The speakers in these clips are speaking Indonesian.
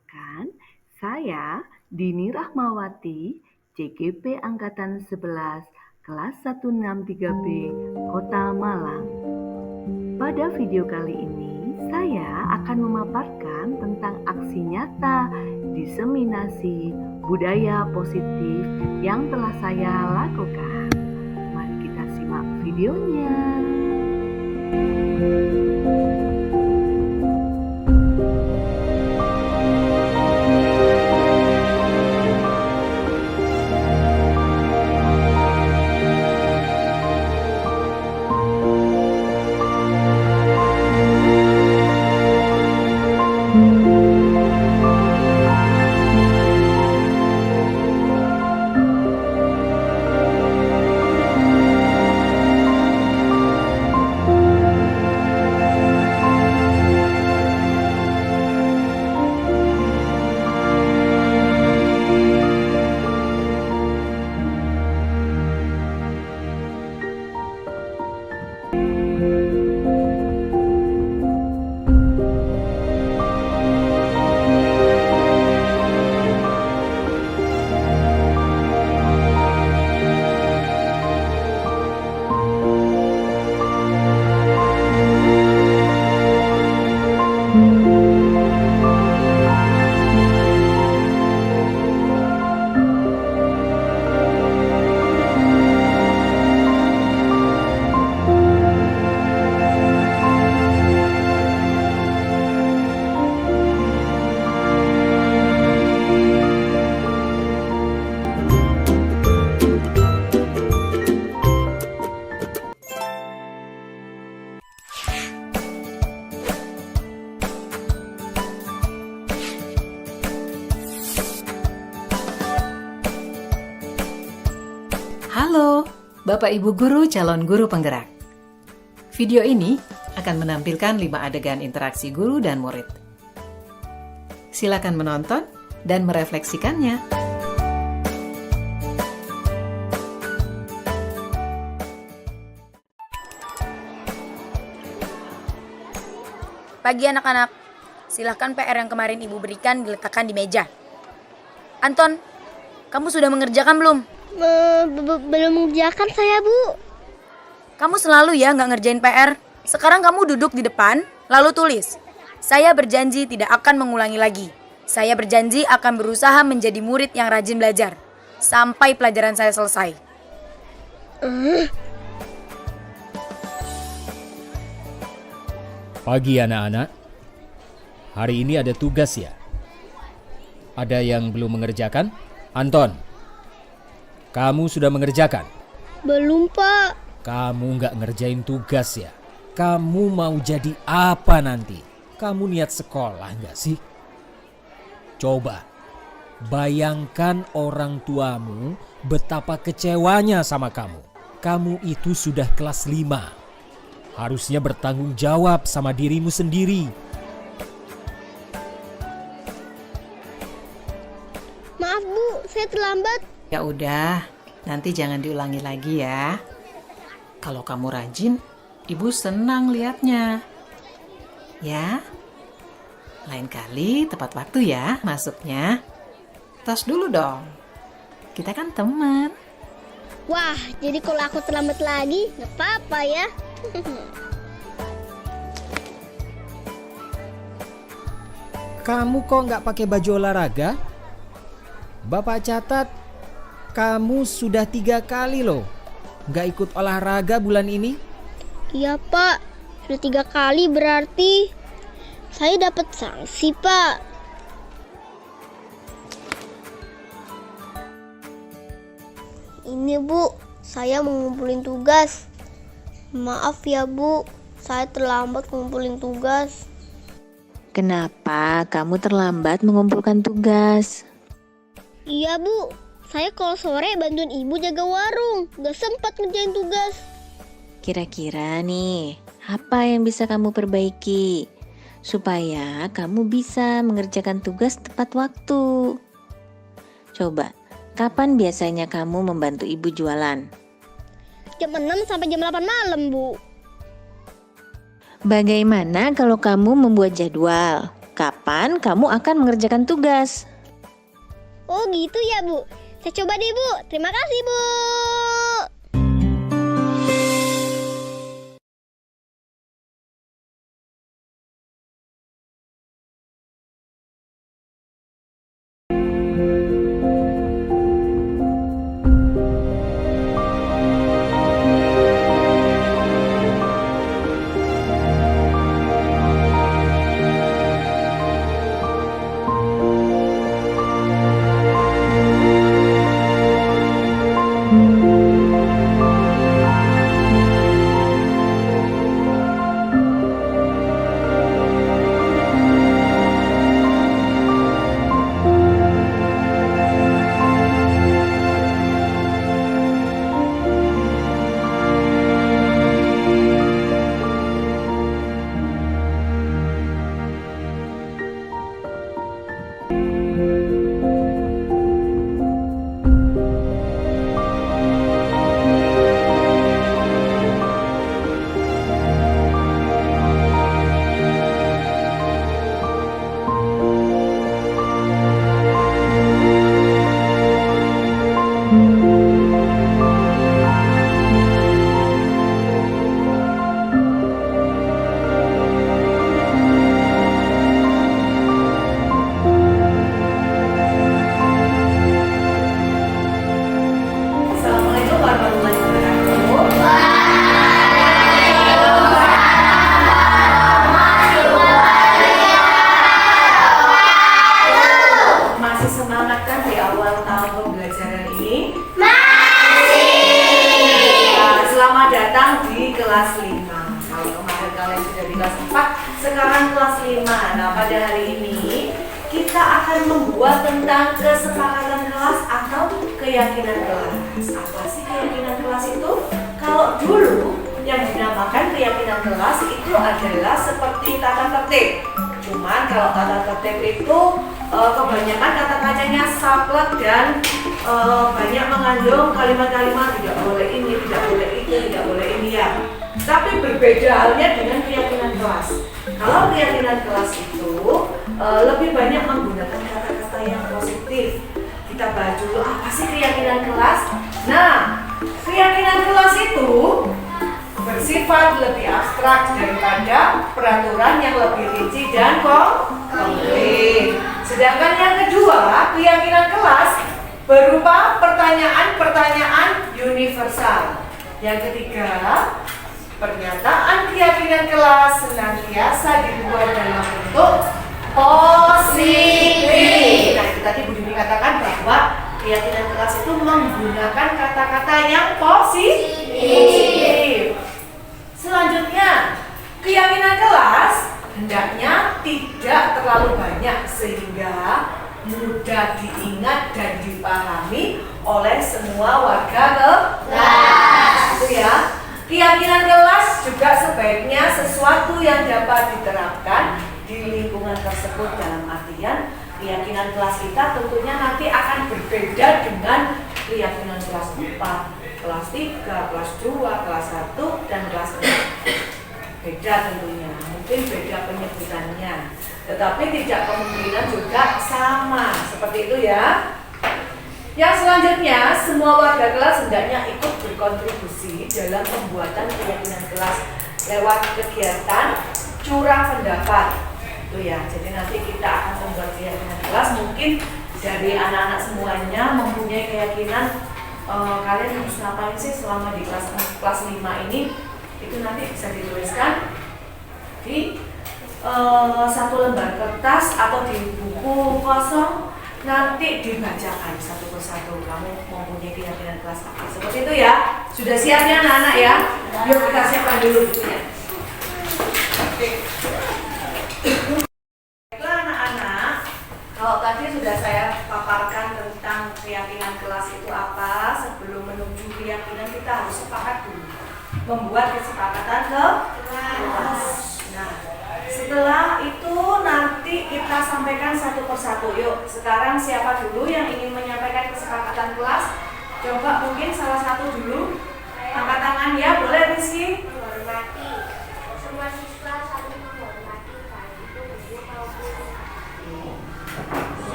Perkenalkan, saya Dini Rahmawati, CGP Angkatan 11, kelas 163B, Kota Malang. Pada video kali ini, saya akan memaparkan tentang aksi nyata diseminasi budaya positif yang telah saya lakukan. Mari kita simak videonya. Halo, Bapak Ibu Guru calon guru penggerak. Video ini akan menampilkan 5 adegan interaksi guru dan murid. Silakan menonton dan merefleksikannya. Pagi anak-anak, silahkan PR yang kemarin Ibu berikan diletakkan di meja. Anton, kamu sudah mengerjakan belum? Belum mengerjakan saya, Bu. Kamu selalu ya nggak ngerjain PR. Sekarang kamu duduk di depan, lalu tulis. Saya berjanji tidak akan mengulangi lagi. Saya berjanji akan berusaha menjadi murid yang rajin belajar. Sampai pelajaran saya selesai. Pagi anak-anak, hari ini ada tugas ya? Ada yang belum mengerjakan? Anton, kamu sudah mengerjakan? Belum, Pak. Kamu nggak ngerjain tugas ya? Kamu mau jadi apa nanti? Kamu niat sekolah nggak sih? Coba, bayangkan orang tuamu betapa kecewanya sama kamu. Kamu itu sudah kelas 5. Harusnya bertanggung jawab sama dirimu sendiri. Maaf, Bu, saya terlambat. Ya udah, nanti jangan diulangi lagi ya. Kalau kamu rajin, Ibu senang lihatnya. Ya, lain kali tepat waktu ya masuknya. Tos dulu dong. Kita kan teman. Wah, jadi kalau aku terlambat lagi, nggak apa-apa ya. Kamu kok nggak pakai baju olahraga? Bapak catat, kamu sudah 3 kali loh nggak ikut olahraga bulan ini. Iya, Pak. Sudah 3 kali berarti saya dapat sanksi, Pak. Ini, Bu, saya mengumpulin tugas. Maaf ya, Bu, saya terlambat ngumpulin tugas. Kenapa kamu terlambat mengumpulkan tugas? Iya, Bu, saya kalau sore bantuin ibu jaga warung, gak sempat ngerjain tugas. Kira-kira nih, apa yang bisa kamu perbaiki supaya kamu bisa mengerjakan tugas tepat waktu? Coba, kapan biasanya kamu membantu ibu jualan? Jam 6 sampai jam 8 malam, Bu. Bagaimana kalau kamu membuat jadwal? kapan kamu akan mengerjakan tugas. Oh gitu ya Bu. Saya coba deh Bu. Terima kasih Bu. Assalamualaikum warahmatullahi wabarakatuh. Masih semangat kan di awal tahun pembelajaran ini? Masih. Selamat datang di kelas 5. Kalau kemarin kalian sudah di kelas 4, sekarang kelas 5. Nah, pada hari ini kita akan membuat tentang kesepakatan kelas atau keyakinan kelas. Apa sih keyakinan kelas itu? Kalau dulu yang dinamakan keyakinan kelas itu adalah seperti tata tertib. Cuman kalau tata tertib itu kebanyakan kata-katanya saklek dan banyak mengandung kalimat-kalimat tidak boleh ini, tidak boleh itu, tidak boleh ini ya. Tapi berbeda halnya dengan keyakinan kelas. Kalau keyakinan kelas itu lebih banyak menggunakan kata-kata yang positif. Kita bahas dulu apa sih keyakinan kelas. Nah, keyakinan kelas itu bersifat lebih abstrak daripada peraturan yang lebih rinci dan konkret. Sedangkan yang kedua, keyakinan kelas berupa pertanyaan-pertanyaan universal. Yang ketiga, pernyataan keyakinan kelas senantiasa dibuat dalam bentuk positif. Nah, itu tadi Bu Dini katakan bahwa keyakinan kelas itu menggunakan kata-kata yang positif. Selanjutnya, keyakinan kelas hendaknya tidak terlalu banyak sehingga mudah diingat dan dipahami oleh semua warga kelas. Itu ya. Keyakinan kelas juga sebaiknya sesuatu yang dapat diterapkan di lingkungan tersebut, dalam artian keyakinan kelas kita tentunya nanti akan berbeda dengan keyakinan kelas 4, kelas 3, kelas 2, kelas 1, dan kelas 6. Beda tentunya, mungkin beda penyebutannya, tetapi tidak kemungkinan juga sama, seperti itu ya. Yang selanjutnya, semua warga kelas hendaknya ikut berkontribusi dalam pembuatan keyakinan kelas lewat kegiatan curah pendapat. Itu ya, jadi nanti kita akan membuat keyakinan kelas. Mungkin dari anak-anak semuanya mempunyai keyakinan kalian harus ngapain sih selama di kelas 5 ini. Itu nanti bisa dituliskan di satu lembar kertas atau di buku kosong, nanti dibacakan satu persatu kamu mempunyai keyakinan kelas apa. Seperti itu ya. Sudah siap ya anak-anak ya? Yuk kita siapkan dulu bukunya. Oke. Baiklah anak-anak, kalau tadi sudah saya paparkan tentang keyakinan kelas itu apa, sebelum menuju keyakinan kita harus sepakat dulu membuat kesepakatan kelas. Nah, setelah itu nanti kita sampaikan satu persatu. Yuk, sekarang siapa dulu yang ingin menyampaikan kesepakatan kelas? Coba mungkin salah satu dulu. Angkat tangan ya, boleh Rizky? Menghormati. Semua siswa saling menghormati, baik itu guru maupun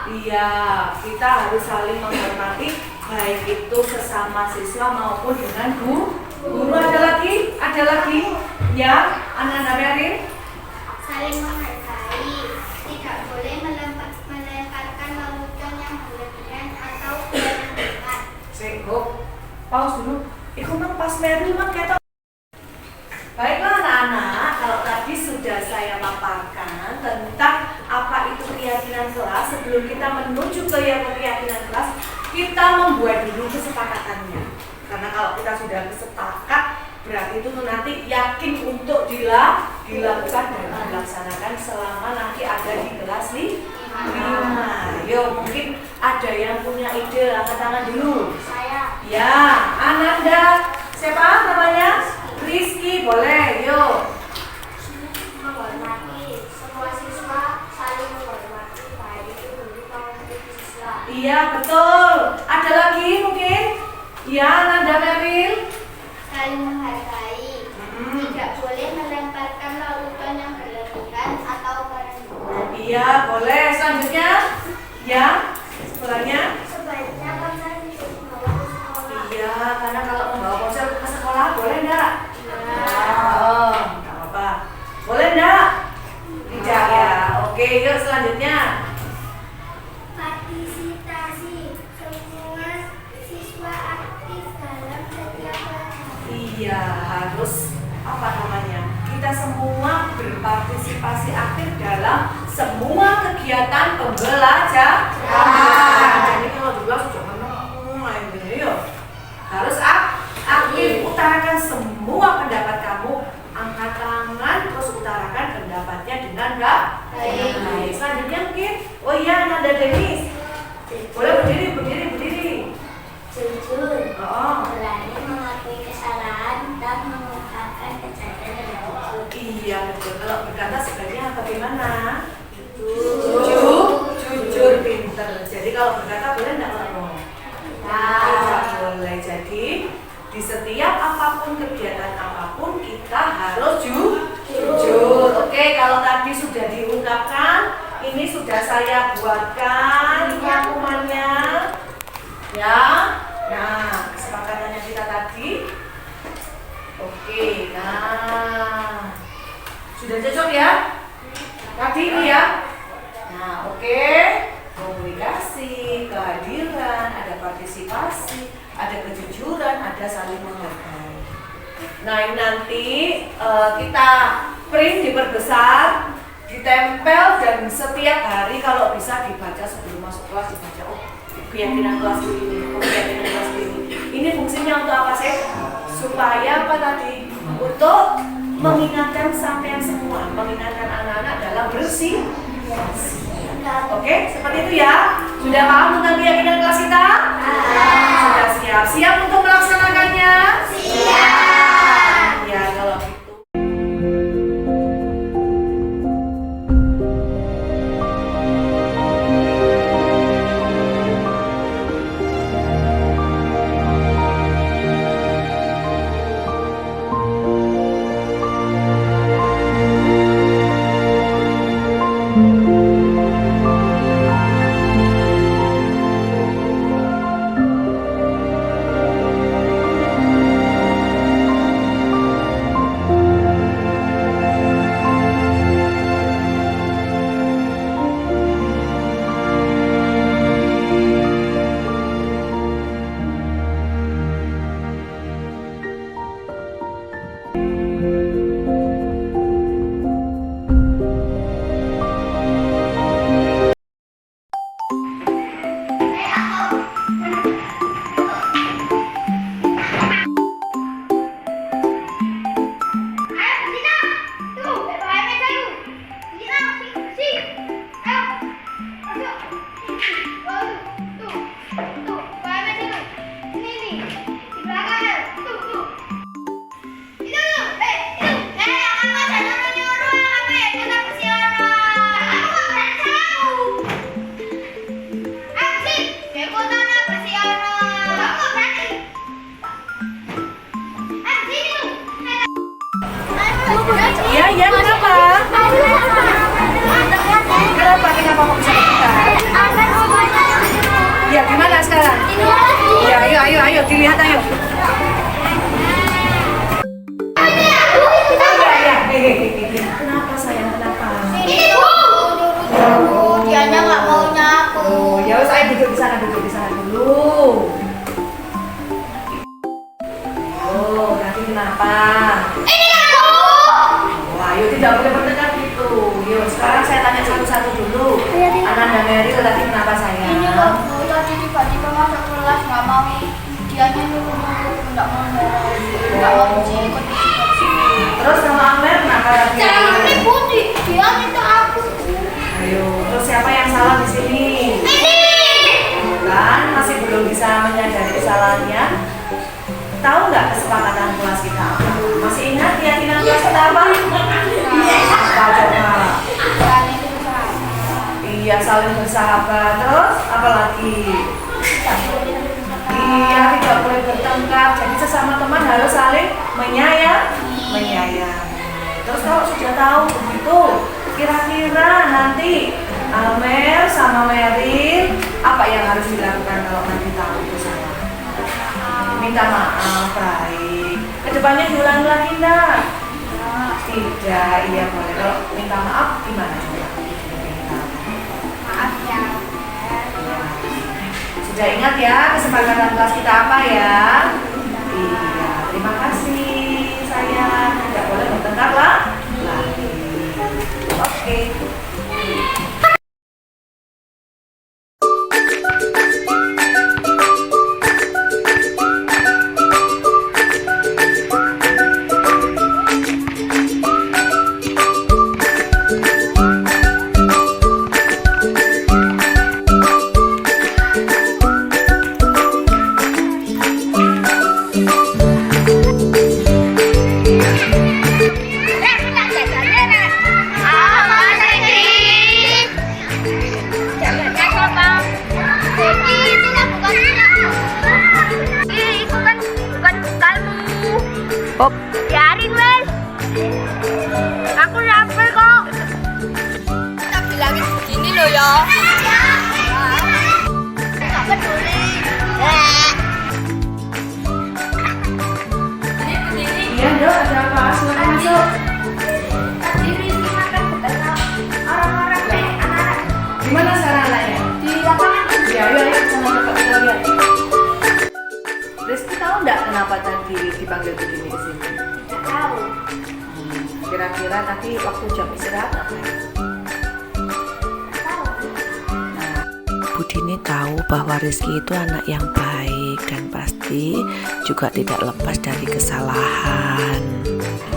Iya, kita harus saling menghormati baik itu sesama siswa maupun dengan guru. Ada lagi? Ada lagi? Ya, anak-anak Merin? Saling menghargai, tidak boleh melemparkan lelucon yang berlebihan atau berlebihan. Sego, pause dulu. Iku mang pas Merin mang ketok. Baiklah anak-anak, kalau tadi sudah saya paparkan tentang apa itu keyakinan kelas, sebelum kita menuju ke keyakinan kelas, kita membuat dulu kesepakatannya. Karena kalau kita sudah sepakat, berarti itu nanti yakin untuk dilakukan dan dilaksanakan selama nanti ada di kelas 5. Yo, mungkin ada yang punya ide, angkat tangan dulu. Saya. Ya, Ananda. Siapa namanya? Rizky, boleh, yuk. Menghormati, semua siswa saling menghormati, baik itu guru maupun siswa. Iya, betul. Ada lagi mungkin? Ya, Ananda Meril. Saling menghargai, tidak boleh melemparkan lelucon yang berlebihan atau berlebihan. Iya, boleh. Selanjutnya, ya, sebelahnya. Sebaiknya ponsel dibawa ke sekolah. Iya, karena kalau membawa ponsel ke sekolah, boleh enggak? Oh, enggak apa-apa. Boleh enggak? Tidak ya. Oke, yuk selanjutnya. Partisipasi, semua siswa aktif dalam setiap pelajaran. Iya, harus apa namanya? Kita semua berpartisipasi aktif dalam semua kegiatan pembelajaran. Jadi kalau di kelas jangan main gini yuk. Harus aktif, utarakan semua pendapat kamu, angkat tangan terus utarakan pendapatnya dengan baik. Selanjutnya mungkin, oh iya, Nanda Denis. Boleh berdiri. Jujur, Oh. berani mengakui kesalahan dan mengungkapkan kejadian yang lucu. Iya betul. Kalau berkata sebaiknya bagaimana? Jujur. Jujur, pinter. Jadi kalau berkata boleh enggak ngomong? Tidak boleh. Jadi di setiap apapun kegiatan apapun kita harus jujur. Oke, kalau tadi sudah diungkapkan, ini sudah saya buatkan rangkumannya. Ya. Nah, kesepakatannya kita tadi. Oke, nah sudah cocok ya? Tadi ini ya? Nah, oke. Komunikasi, kehadiran, ada partisipasi, ada kejujuran, ada saling menghargai. Nah, ini nanti kita print, diperbesar, ditempel, dan setiap hari kalau bisa dibaca sebelum masuk kelas, dibaca. Oh, keyakinan kelas ini, keyakinan kelas ini. Ini fungsinya untuk apa sih? Supaya apa tadi? Untuk mengingatkan sampean semua, mengingatkan anak-anak dalam bersih. Oke, seperti itu ya. Sudah paham tentang keyakinan kelas kita? Sudah siap? Siap untuk melaksanakannya? Siap. Ya, kalau gitu. dilihat ayo. Kenapa sayang, kenapa? Dianya nggak mau nyapu. Oh, ya wes ayo duduk di sana dulu. Oh, nanti kenapa? Wah, ayo tidak boleh bertengkar gitu. Yuk, sekarang saya tanya satu-satu dulu. Ananda Meryl tadi kenapa sayang? Ini loh, Bu, tadi tiba-tiba masuk kelas nggak mau. Dianya nyuruh nggak mau cuci, ikut cuci. Terus sama Amer kenapa lagi? Jangan ribut, dia minta aku. Ayo, terus siapa yang salah di sini? Kan masih belum bisa menyadari kesalahannya. Tahu nggak kesepakatan kelas kita apa? Masih ingat keyakinan kelas kita apa? Apa coba? Iya, saling bersahabat. Terus apa lagi? Iya, tidak boleh bertengkar. Jadi sesama teman harus saling menyayangi. Terus kalau sudah tahu begitu, kira-kira nanti Amer sama Meryl apa yang harus dilakukan kalau nanti tahu itu salah? Minta maaf, baik. Kedepannya diulangi lagi enggak? Tidak, iya boleh. Kalau minta maaf gimana coba? Maaf ya. Sudah ingat ya kesepakatan kelas kita apa ya? Iya, terima kasih sayang. Tidak boleh bertengkar lagi. Oke. Bob, Biarin wes. Aku lapar kok. kita bilangin begini loh ya. Nggak peduli. Iya dok, ada apa? Silakan masuk. Tadi Rizky makan bersama orang-orang anak-anak Gimana sekarang anaknya? di lapangan. Ya, ayo sama bapak kita lihat. Rizky tahu nggak kenapa tadi dipanggil begini ke sini? Nggak tahu. Kira-kira tadi waktu jam istirahat ngapain? Bu Dini tahu bahwa Rizky itu anak yang baik dan pasti juga tidak lepas dari kesalahan.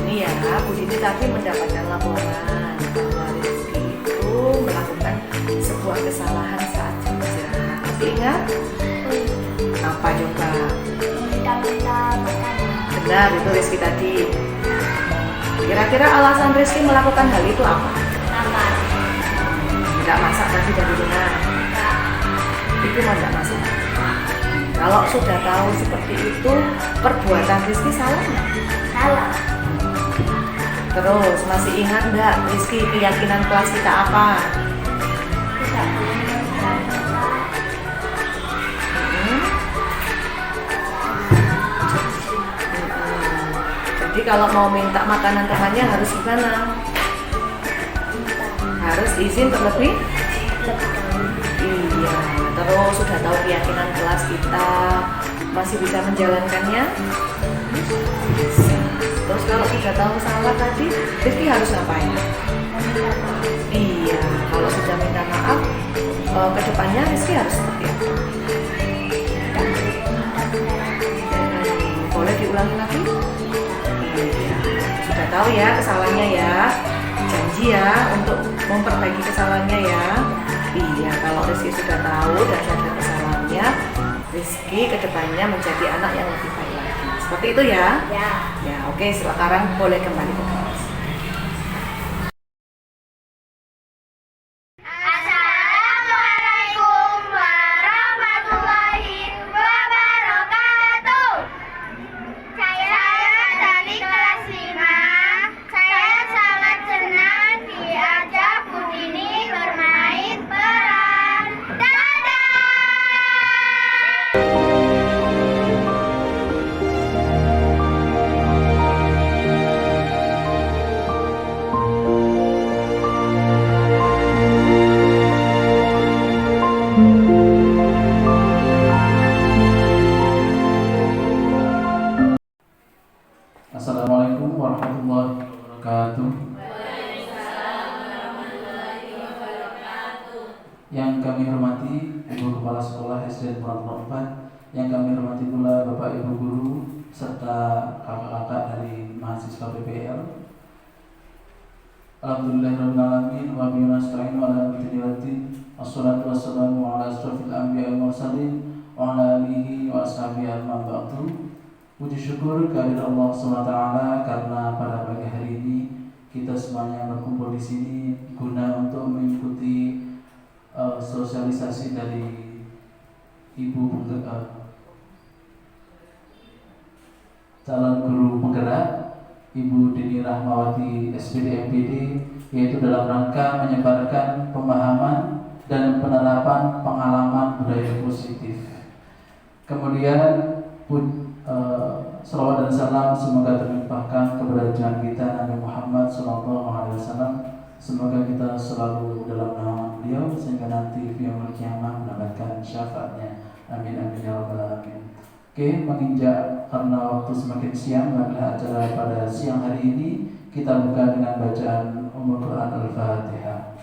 Ini ya, Bu Dini tadi mendapatkan laporan bahwa Rizky itu melakukan sebuah kesalahan saat jam istirahat. Masih ingat? Apa coba? Minta makanan. Benar, itu Rizky tadi. Kira-kira alasan Rizky melakukan hal itu apa? Nama. Tidak masak tadi dari rumah. Itu mau tidak masak. Kalau sudah tahu seperti itu, perbuatan Rizky salah nggak? Salah. Terus masih ingat nggak Rizky keyakinan kelas kita apa? Tidak boleh minta. Jadi kalau mau minta makanan temannya harus gimana? Harus izin terlebih? Iya, terus sudah tahu keyakinan kelas kita, masih bisa menjalankannya? Bisa. Terus kalau sudah tahu salah tadi, Rizky harus ngapain? Iya, kalau sudah minta maaf, kedepannya Rizky harus seperti apa? Boleh diulangi lagi? Iya, sudah tahu ya kesalahannya ya. Janji ya untuk memperbaiki kesalahannya ya. Iya, kalau Rizky sudah tahu dan sadar kesalahannya, Rizky kedepannya menjadi anak yang lebih baik lagi. Seperti itu ya? Ya. Ya, oke, sekarang boleh kembali ke kelas. Assalamualaikum warahmatullahi wabarakatuh. Saya dari kelas 5. Saya sangat senang diajak Bu Dini bermain peran. Dadah. Assalamualaikum warahmatullahi wabarakatuh. Yang kami hormati Ibu Kepala Sekolah SD Purwokerto 4, yang kami hormati pula Bapak Ibu Guru serta kakak-kakak dari mahasiswa PPL. Alhamdulillahirrahmanirrahim wa bihi nasta'in wa ala muhtadiyati wassalatu wassalamu ala asrofil anbiya wal mursalin wa ala alihi wa ashabihi amma ba'du. Puji syukur kehadirat Allah SWT karena pada pagi hari ini kita semuanya berkumpul di sini guna untuk mengikuti sosialisasi dari Ibu calon guru penggerak Ibu Dini Rahmawati SPD MPD, yaitu dalam rangka menyebarkan pemahaman dan penerapan pengalaman budaya positif. Kemudian salawat dan salam semoga terlimpahkan kepada junjungan kita Nabi Muhammad SAW. Semoga kita selalu dalam naungan beliau sehingga nanti di yaumul qiyamah mendapatkan syafaatnya. Amin amin ya rabbal alamin. Oke, menginjak karena waktu semakin siang adalah acara pada siang hari ini, kita buka dengan bacaan Ummul Quran Al-Fatihah.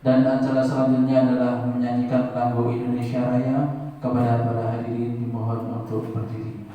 Dan acara selanjutnya adalah menyanyikan lagu Indonesia Raya. Kepada para hadirin dimohon untuk berdiri.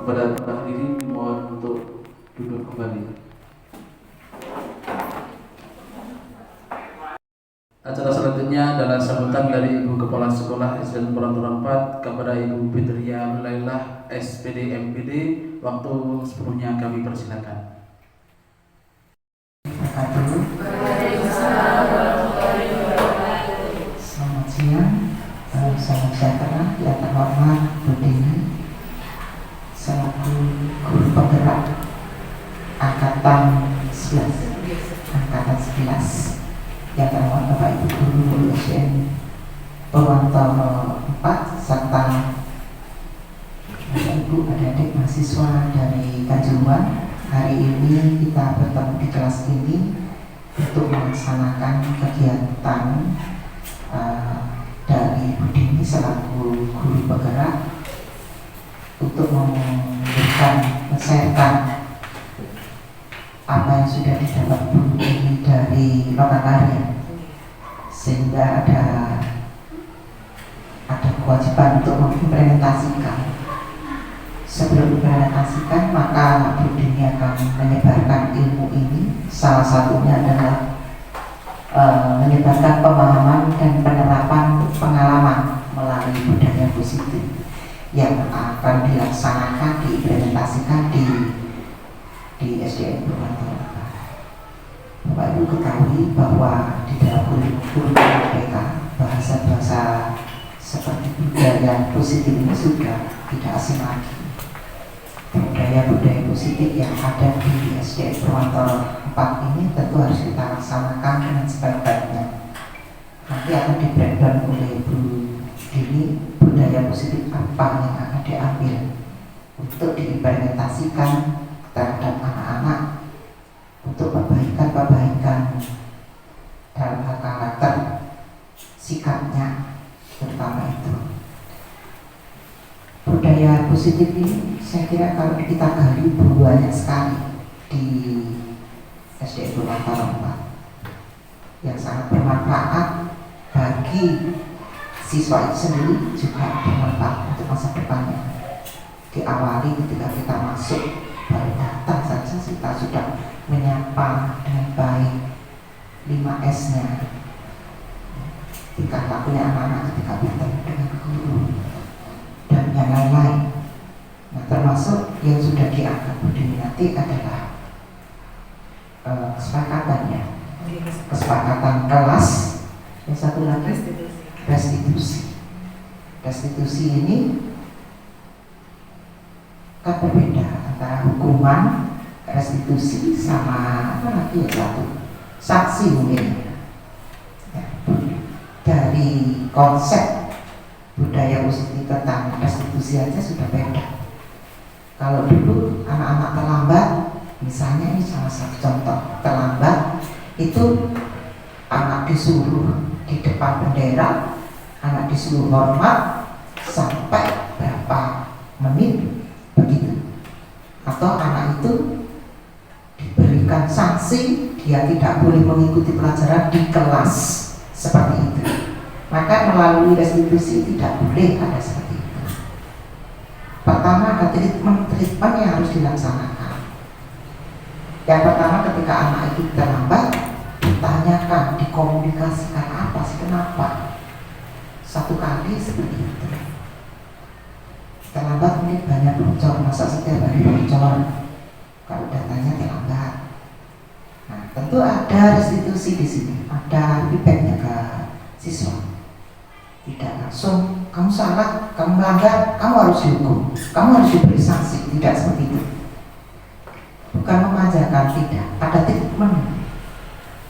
Kepada para hadirin dimohon untuk duduk kembali. Acara selanjutnya adalah sambutan dari Ibu Kepala Sekolah SD Purwokerto 4 kepada Ibu Fitria Lailah SPD MPD. Waktu sepenuhnya kami persilakan. Selamat siang, salam sejahtera yang terhormat Bu Dini selaku guru penggerak angkatan 11 yang terhormat Bapak Ibu Guru SDN Purwokerto 4 serta Bapak Ibu adik-adik mahasiswa dari Kanjuruhan. Hari ini kita bertemu di kelas ini untuk melaksanakan kegiatan dari Bu Dini selaku guru penggerak untuk men-sharekan apa yang sudah didapat Bu ini dari Lokakarya, sehingga ada kewajiban untuk mengimplementasikan. Sebelum diimplementasikan, maka Bu Dini akan menyebarkan ilmu ini. Salah satunya adalah menyebarkan pemahaman dan penerapan pengalaman melalui budaya positif yang akan dilaksanakan, diimplementasikan di SDN Purwokerto. Bapak Ibu ketahui bahwa di dalam kurikulum mereka bahasa-bahasa seperti budaya positif ini sudah tidak asing lagi. Budaya-budaya positif yang ada di SDN Purwokerto 4 ini tentu harus kita laksanakan dengan sebaik-baiknya. Nanti akan di-breakdown oleh Bu Dini budaya positif apa yang akan diambil untuk diimplementasikan terhadap anak-anak untuk perbaikan dalam hal karakter, sikapnya, terutama itu. Budaya positif ini saya kira kalau kita gali banyak sekali di SDN Purwokerto 4 yang sangat bermanfaat bagi siswa itu sendiri, juga bermanfaat untuk masa depannya. Diawali ketika kita masuk, baru datang saja kita sudah menyapa dengan baik, 5S-nya, tingkah lakunya anak-anak ketika bertemu dengan guru, dan yang lain-lain. Nah, termasuk yang sudah dianggap nanti adalah kesepakatannya, kesepakatan kelas, yang satu lagi restitusi. Restitusi ini kan berbeda antara hukuman, restitusi sama apa lagi ya, satu saksi mungkin ya. Dari konsep budaya positif tentang restitusi aja sudah beda. Kalau dulu anak-anak terlambat, misalnya ini salah satu contoh, terlambat itu anak disuruh di depan bendera, anak disuruh hormat sampai berapa menit begitu, atau anak itu diberikan sanksi dia tidak boleh mengikuti pelajaran di kelas seperti itu. Maka melalui restitusi tidak boleh ada seperti itu. Pertama ada treatment yang harus dilaksanakan. Yang pertama ketika anak itu terlambat, ditanyakan, dikomunikasikan apa sih, kenapa. Satu kali seperti itu. Terlambat mungkin banyak bocor, masa setiap hari bocor kalau datanya terlambat. Nah, tentu ada restitusi di sini, ada feedbacknya ke siswa. Tidak langsung kamu salah, kamu melanggar, kamu harus dihukum, kamu harus diberi sanksi, tidak seperti itu. Bukan memanjakan, tidak, ada treatment.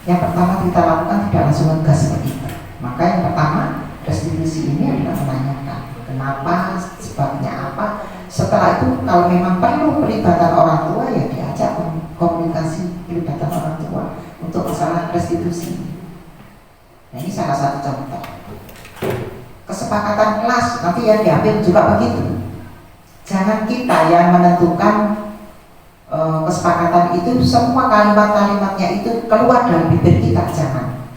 Yang pertama kita lakukan tidak langsung ngegas seperti itu. Maka yang pertama restitusi ini adalah menanyakan kenapa, sebabnya apa. Setelah itu kalau memang perlu pelibatan orang tua ya diajak komunikasi pelibatan orang tua untuk masalah restitusi. Nah, ini salah satu contoh. Kesepakatan kelas nanti yang diambil juga begitu. Jangan kita yang menentukan kesepakatan itu, semua kalimat-kalimatnya itu keluar dari bibir kita, jangan.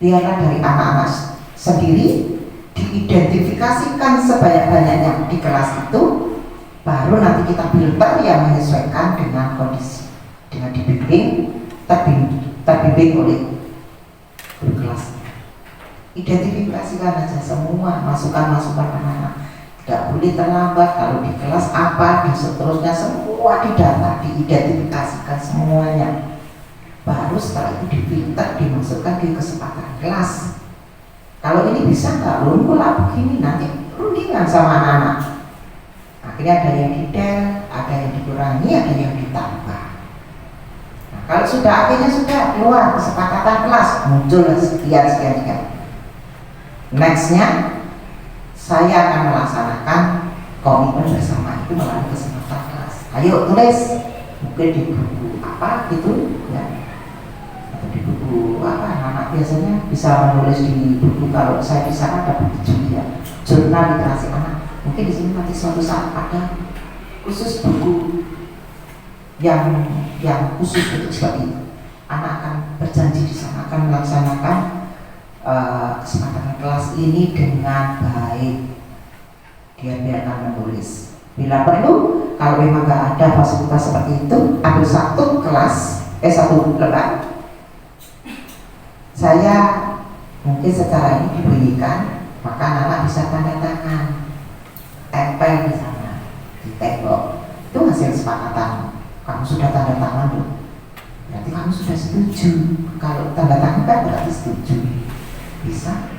Biarlah dari anak-anak sendiri diidentifikasikan sebanyak-banyaknya di kelas itu, baru nanti kita filter yang menyesuaikan dengan kondisi, dengan terbimbing oleh guru kelas. Identifikasikan aja semua masukan-masukan anak-anak. Tidak boleh terlambat, kalau di kelas apa, dan seterusnya semua didata, diidentifikasikan semuanya. Baru setelah itu difilter, dimasukkan di kesepakatan kelas. Kalau ini bisa nggak, lu lah begini, nanti rundingan sama anak-anak. Akhirnya ada yang detail, ada yang dikurangi, ada yang ditambah. Nah, kalau sudah akhirnya sudah keluar kesepakatan kelas, muncul sekian. Nextnya saya akan melaksanakan komitmen bersama itu melalui kesempatan kelas. Ayo tulis, mungkin di buku apa gitu ya, atau di buku apa, anak biasanya bisa menulis di buku. Kalau saya bisa ada buku juga, jurnal literasi anak. Mungkin di sini nanti suatu saat ada khusus buku yang khusus untuk seperti itu. Anak akan berjanji di sana akan melaksanakan kesempatan kelas ini dengan baik. Dia biarkan menulis. Bila perlu, kalau memang nggak ada fasilitas seperti itu, ambil satu kelas, satu lembar, Saya mungkin secara ini dibunyikan, maka anak bisa tanda tangan, tempel di sana, di tembok. Itu hasil kesepakatan. Kamu sudah tanda tangan loh, berarti kamu sudah setuju. Kalau tanda tangan kan berarti setuju. Bisa.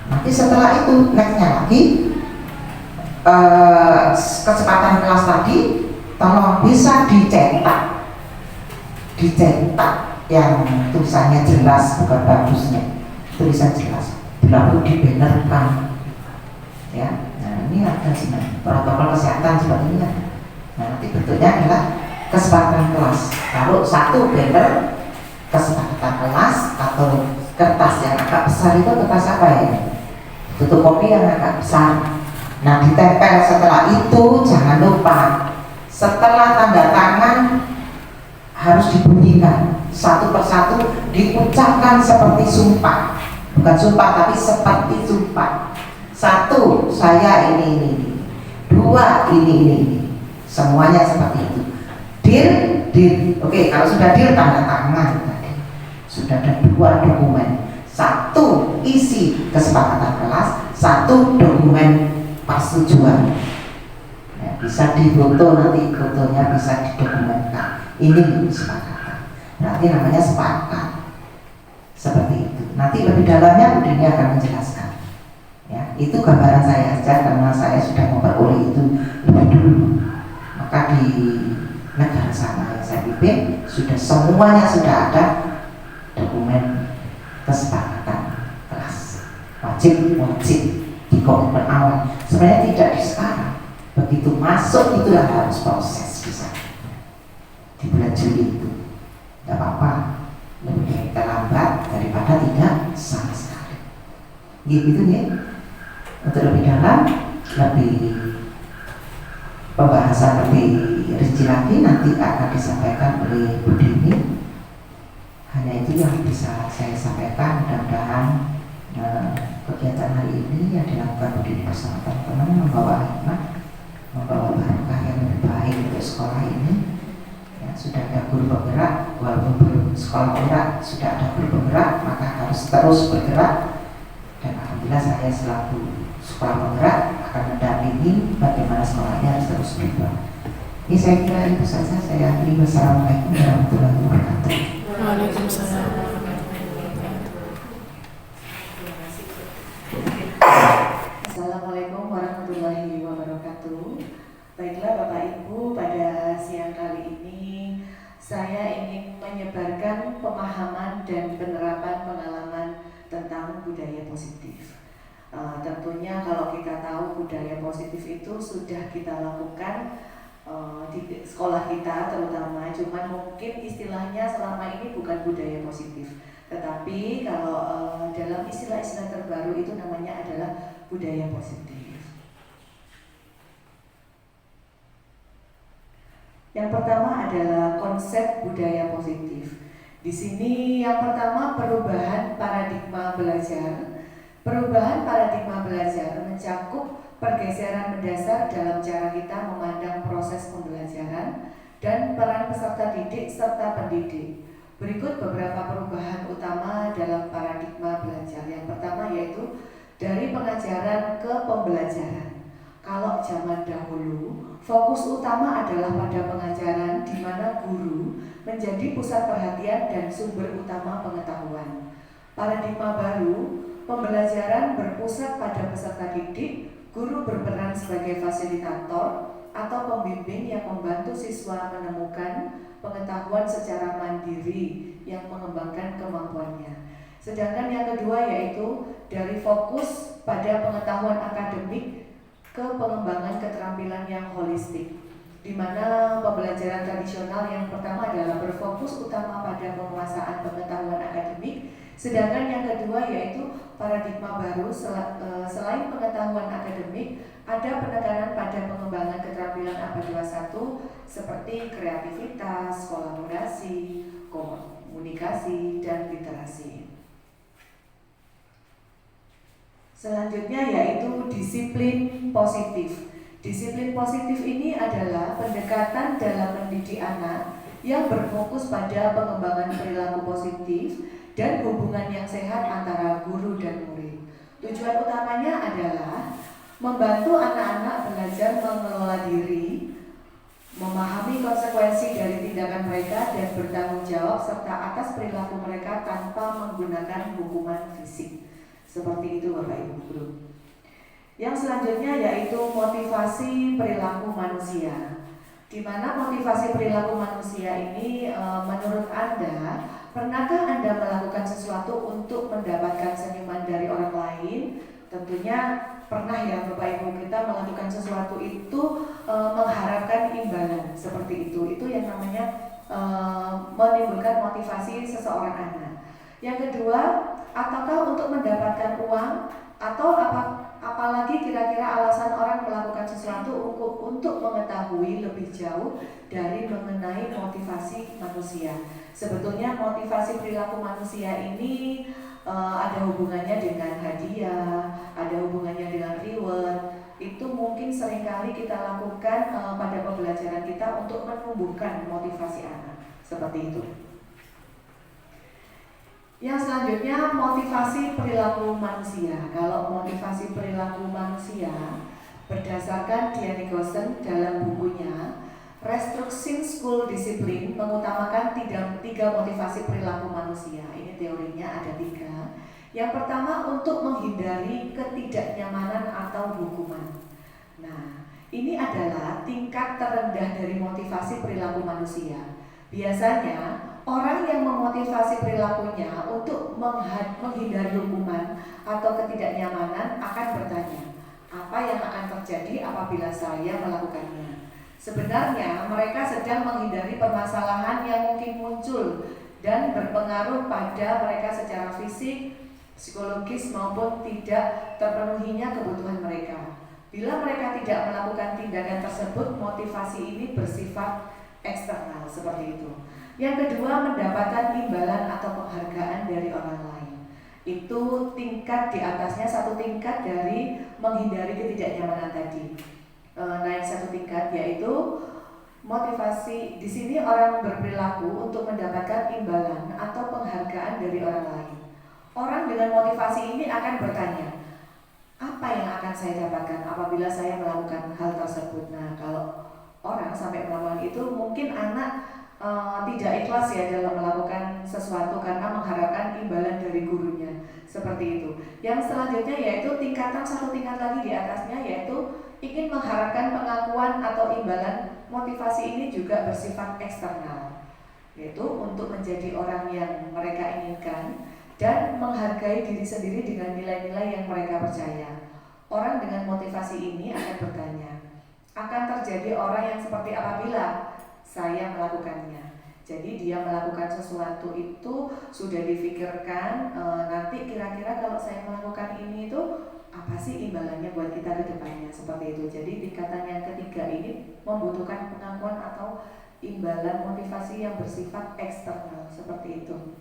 Nanti setelah itu nextnya lagi kecepatan kelas tadi tolong bisa dicetak yang tulisannya jelas, bukan bagusnya, tulisan jelas, bila perlu dibannerkan ya. Nah ini ada sebenarnya protokol kesehatan seperti ini. Nah nanti bentuknya adalah kesepakatan kelas. Kalau satu banner kesepakatan kelas atau kertas yang agak besar itu kertas apa ya? Tutup kopi yang agak besar. Nah ditempel. Setelah itu jangan lupa setelah tanda tangan harus dibunyikan satu persatu, diucapkan seperti sumpah, bukan sumpah tapi seperti sumpah. Satu, saya ini. Dua, ini. Semuanya seperti itu. Deal. Oke, kalau sudah deal tanda tangan tadi. Sudah ada 2 dokumen. Satu isi kesepakatan kelas, satu dokumen persetujuan. Ya, bisa difoto, nanti fotonya bisa didokumenkan. Ini kesepakatan. Berarti namanya sepakat. Seperti itu. Nanti lebih dalamnya Bu Dini akan menjelaskan. Ya, itu gambaran saya saja karena saya sudah memperoleh itu lebih dulu. Maka di negara sana yang saya pimpin semuanya sudah ada dokumen kesepakatan kelas. Wajib di komitmen awal. Sebenarnya tidak di sekarang. Begitu masuk itulah harus proses bisa. Di bulan Juli itu tidak apa-apa, lebih baik terlambat daripada tidak sama sekali. Gitu ya. Untuk lebih dalam, lebih pembahasan lebih rinci lagi nanti akan disampaikan oleh Bu Dini. Hanya itu yang bisa saya sampaikan. Mudah-mudahan kegiatan hari ini yang dilakukan Bu Dini bersama teman-teman membawa hikmah, membawa barokah yang lebih baik untuk sekolah ini. Sudah ada guru penggerak, walaupun belum sekolah penggerak, sudah ada guru penggerak, maka harus terus bergerak. Dan alhamdulillah saya selaku sekolah penggerak akan mendampingi bagaimana sekolahnya harus terus berkembang. Ini saya kira itu saja. Saya akhiri. Wassalamualaikum warahmatullahi wabarakatuh. Waalaikumsalam. Assalamualaikum warahmatullahi wabarakatuh. Baiklah Bapak Ibu, pada siang kali ini saya ingin menyebarkan pemahaman dan penerapan pengalaman tentang budaya positif. Tentunya kalau kita tahu budaya positif itu sudah kita lakukan di sekolah kita terutama, cuman mungkin istilahnya selama ini bukan budaya positif. Tetapi kalau dalam istilah-istilah terbaru itu namanya adalah budaya positif. Yang pertama adalah konsep budaya positif. Di sini yang pertama perubahan paradigma belajar. Perubahan paradigma belajar mencakup pergeseran mendasar dalam cara kita memandang proses pembelajaran dan peran peserta didik serta pendidik. Berikut beberapa perubahan utama dalam paradigma belajar. Yang pertama yaitu dari pengajaran ke pembelajaran. Kalau zaman dahulu, fokus utama adalah pada pengajaran di mana guru menjadi pusat perhatian dan sumber utama pengetahuan. Paradigma baru, pembelajaran berpusat pada peserta didik, guru berperan sebagai fasilitator atau pembimbing yang membantu siswa menemukan pengetahuan secara mandiri yang mengembangkan kemampuannya. Sedangkan yang kedua yaitu dari fokus pada pengetahuan akademik ke pengembangan keterampilan yang holistik, di mana pembelajaran tradisional yang pertama adalah berfokus utama pada penguasaan pengetahuan akademik, sedangkan yang kedua yaitu paradigma baru selain pengetahuan akademik, ada penekanan pada pengembangan keterampilan ABA 21 seperti kreativitas, kolaborasi, komunikasi, dan literasi. Selanjutnya yaitu disiplin positif. Disiplin positif ini adalah pendekatan dalam mendidik anak yang berfokus pada pengembangan perilaku positif dan hubungan yang sehat antara guru dan murid. Tujuan utamanya adalah membantu anak-anak belajar mengelola diri, memahami konsekuensi dari tindakan mereka dan bertanggung jawab serta atas perilaku mereka tanpa menggunakan hukuman fisik. Seperti itu Bapak Ibu Guru. Yang selanjutnya yaitu motivasi perilaku manusia. Di mana motivasi perilaku manusia ini menurut Anda, pernahkah Anda melakukan sesuatu untuk mendapatkan senyuman dari orang lain? Tentunya pernah ya Bapak Ibu, kita melakukan sesuatu itu mengharapkan imbalan seperti itu. Itu yang namanya menimbulkan motivasi seseorang anak. Yang kedua, ataukah untuk mendapatkan uang atau apalagi kira-kira alasan orang melakukan sesuatu untuk mengetahui lebih jauh dari mengenai motivasi manusia. Sebetulnya motivasi perilaku manusia ini ada hubungannya dengan hadiah, ada hubungannya dengan reward. Itu mungkin seringkali kita lakukan pada pembelajaran kita untuk menumbuhkan motivasi anak. Seperti itu. Yang selanjutnya motivasi perilaku manusia. Kalau motivasi perilaku manusia berdasarkan Diane Goshen dalam bukunya Restructuring School Discipline mengutamakan tiga motivasi perilaku manusia. Ini teorinya ada 3. Yang pertama untuk menghindari ketidaknyamanan atau hukuman. Nah, ini adalah tingkat terendah dari motivasi perilaku manusia. Biasanya orang yang memotivasi perilakunya untuk menghindari hukuman atau ketidaknyamanan akan bertanya, apa yang akan terjadi apabila saya melakukannya? Sebenarnya mereka sedang menghindari permasalahan yang mungkin muncul dan berpengaruh pada mereka secara fisik, psikologis maupun tidak terpenuhinya kebutuhan mereka. Bila mereka tidak melakukan tindakan tersebut, motivasi ini bersifat eksternal seperti itu. Yang kedua, mendapatkan imbalan atau penghargaan dari orang lain. Itu tingkat di atasnya, satu tingkat dari menghindari ketidaknyamanan tadi. Naik satu tingkat, yaitu motivasi. Di sini orang berperilaku untuk mendapatkan imbalan atau penghargaan dari orang lain. Orang dengan motivasi ini akan bertanya, apa yang akan saya dapatkan apabila saya melakukan hal tersebut? Nah, kalau orang sampai melakukan itu, mungkin anak tidak ikhlas ya dalam melakukan sesuatu karena mengharapkan imbalan dari gurunya. Seperti itu. Yang selanjutnya yaitu satu tingkat lagi di atasnya, yaitu ingin mengharapkan pengakuan atau imbalan. Motivasi ini juga bersifat eksternal, yaitu untuk menjadi orang yang mereka inginkan dan menghargai diri sendiri dengan nilai-nilai yang mereka percaya. Orang dengan motivasi ini akan bertanya, akan terjadi orang yang seperti apabila saya melakukannya. Jadi dia melakukan sesuatu itu sudah difikirkan, nanti kira-kira kalau saya melakukan ini itu apa sih imbalannya buat kita ke depannya, seperti itu. Jadi tingkatan yang ketiga ini membutuhkan pengakuan atau imbalan motivasi yang bersifat eksternal, seperti itu.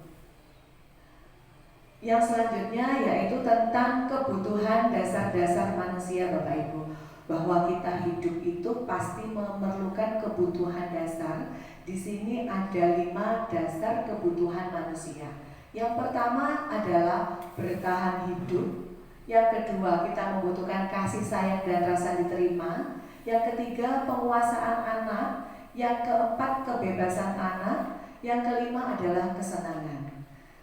Yang selanjutnya yaitu tentang kebutuhan dasar-dasar manusia Bapak Ibu. Bahwa kita hidup itu pasti memerlukan kebutuhan dasar. Di sini ada 5 dasar kebutuhan manusia. Yang pertama adalah bertahan hidup. Yang kedua, kita membutuhkan kasih sayang dan rasa diterima. Yang ketiga, penguasaan anak. Yang keempat, kebebasan anak. Yang kelima adalah kesenangan.